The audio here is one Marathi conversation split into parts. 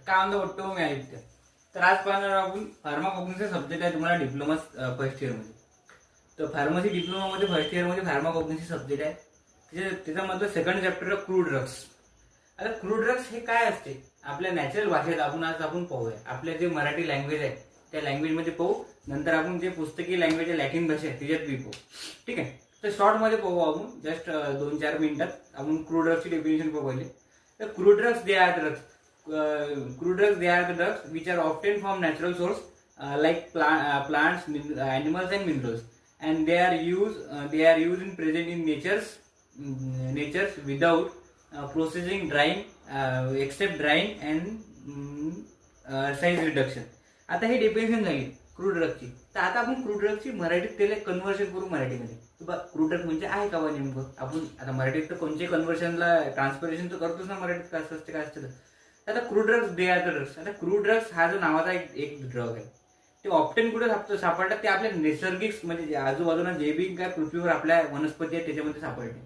काय म्हणतो वाटतो मी आदित्य. तर आज पाहणार आपण फार्माकोग्नॉसीचा सब्जेक्ट आहे तुम्हाला डिप्लोमा फर्स्ट इयर मध्ये. तर फार्मसी डिप्लोमा मध्ये फर्स्ट इयर मध्ये फार्माकोग्नॉसी सब्जेक्ट आहे. त्याच्यामधलं सेकंड चॅप्टर क्रूड ड्रग्स. आता क्रूड ड्रग्स हे काय असते आपल्या नॅचरल भाषेत आपण पाहूया. आपल्या जे मराठी लँग्वेज आहे त्या लँग्वेज मध्ये पाहू, नंतर आपण जे पुस्तकी लँग्वेज आहे लॅटिन भाषा आहे त्याच्यात बी पाहू. ठीक आहे. तर शॉर्ट मध्ये पाहू आपण, जस्ट 2-4 मिनिटात आपण क्रूड ड्रग्सची डेफिनेशन पाहू पहिले. तर crude drugs they are drugs. Crude drugs, they are the drugs which are obtained from natural source like plants, animals and minerals, and they are used in present in natures without processing, drying, except drying and size reduction. आता हे डेफिनेशन झाली क्रूड ड्रगची. तर आता आपण क्रूड ड्रगची मराठीत त्याला कन्व्हर्शन करू मराठीमध्ये. क्रूड ड्रग म्हणजे आहे का नेमकं. आपण आता मराठीत तर कोणत्याही कन्व्हर्शनला ट्रान्सपरेशन तर करतोच ना मराठीत. काय असतं काय असतं. आता crude drugs they are the drugs. आता क्रूड ड्रग्स हा जो नावाचा एक ड्रग आहे ते ऑप्टेन कुठे सापडतात, ते आपल्या नैसर्गिक म्हणजे आजूबाजूला जे बी काय पृथ्वीवर आपल्या वनस्पती आहेत त्याच्यामध्ये सापडते.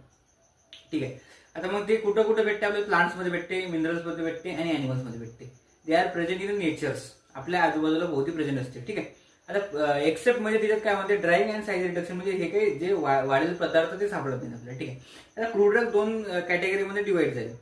ठीक आहे. आता मग ते कुठं कुठं भेटते, आपल्या प्लांट्स मध्ये भेटते, मिनरल्स मध्ये भेटते आणि अॅनिमल्स मध्ये भेटते. They are present in nature's, आपल्या आजूबाजूला भोवती प्रेझेंट असते. ठीक आहे. आता एक्सेप्ट म्हणजे त्याच्यात काय म्हणते ड्राईंग अँड साईज रिडक्शन, म्हणजे हे काही जे वाढेल पदार्थ ते सापडत नाही आपल्याला. ठीक आहे. आता क्रूड ड्रग 2 कॅटेगरीमध्ये डिवाइड झाले,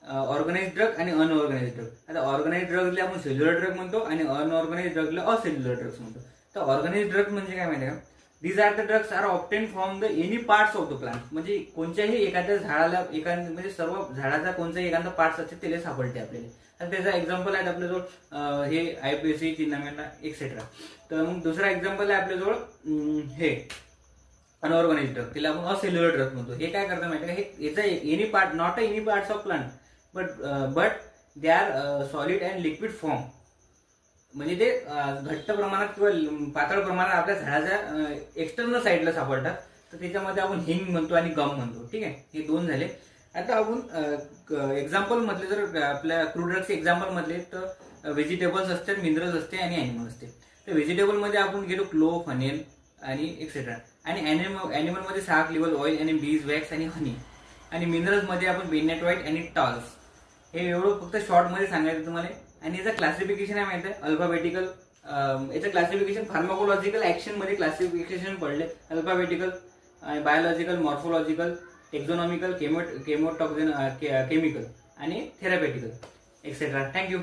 ऑर्गनाइज ड्रग आणि अनऑर्गनाइज ड्रग. आता ऑर्गनाइज ड्रगला आपण सेल्युलर ड्रग म्हणतो आणि अनऑर्गनाइज ड्रगला असेल्युलर ड्रग्स म्हणतो. तर ऑर्गनाइज ड्रग म्हणजे काय माहिती का, these are the drugs are obtain from the any parts of the plant. म्हणजे कोणत्याही एखाद्या झाडाला म्हणजे सर्व झाडाचा कोणताही एखादा पार्ट्स असते त्याला सापडते आपल्याला. तर त्याचा एक्झाम्पल आहे आपल्याजवळ हे आयपीएससी, चिन्नामेंडा एक्सेट्रा. तर मग दुसरा एक्झाम्पल आहे आपल्याजवळ हे अनऑर्गनाइज ड्रग, त्याला आपण असेल्युलर ड्रग म्हणतो. हे काय करतं माहिती का, हे याचा any part, not any parts of plant but they are solid and liquid form. म्हणजे ते घट्ट प्रमाणात किंवा पातळ प्रमाणात आपल्या झाडाच्या एक्सटर्नल साईडला सापडतात. तर त्याच्यामध्ये आपण हिंग म्हणतो आणि गम म्हणतो. ठीक आहे. हे 2 झाले. आता आपण एक्झाम्पल मधले जर आपल्या क्रूड ड्रग्सचे एक्झाम्पल मधले तर व्हेजिटेबल्स असतात, मिनरल्स असते आणि अॅनिमल असते. तर व्हेजिटेबल मध्ये आपण गेलो क्लोव, फनेल आणि एक्सेट्रा. आणि अॅनिमल मध्ये साग, लिव्हर ऑइल आणि बीज, वॅक्स आणि हनी. आणि मिनरल्स मध्ये आपण बेनेट व्हाईट आणि टॉल्स. हे एवढं फक्त शॉर्ट मध्ये सांगायचं तुम्हाला. आणि याचं क्लासिफिकेशन आहे माहिती आहे अल्फाबेटिकल. याचं क्लासिफिकेशन फार्माकोलॉजिकल ऍक्शन मध्ये क्लासिफिकेशन पडले, अल्फाबेटिकल, बायोलॉजिकल, मॉर्फोलॉजिकल, टेक्झोनॉमिकल, केमिकल आणि थेरापेटिकल एक्सेट्रा. थँक्यू.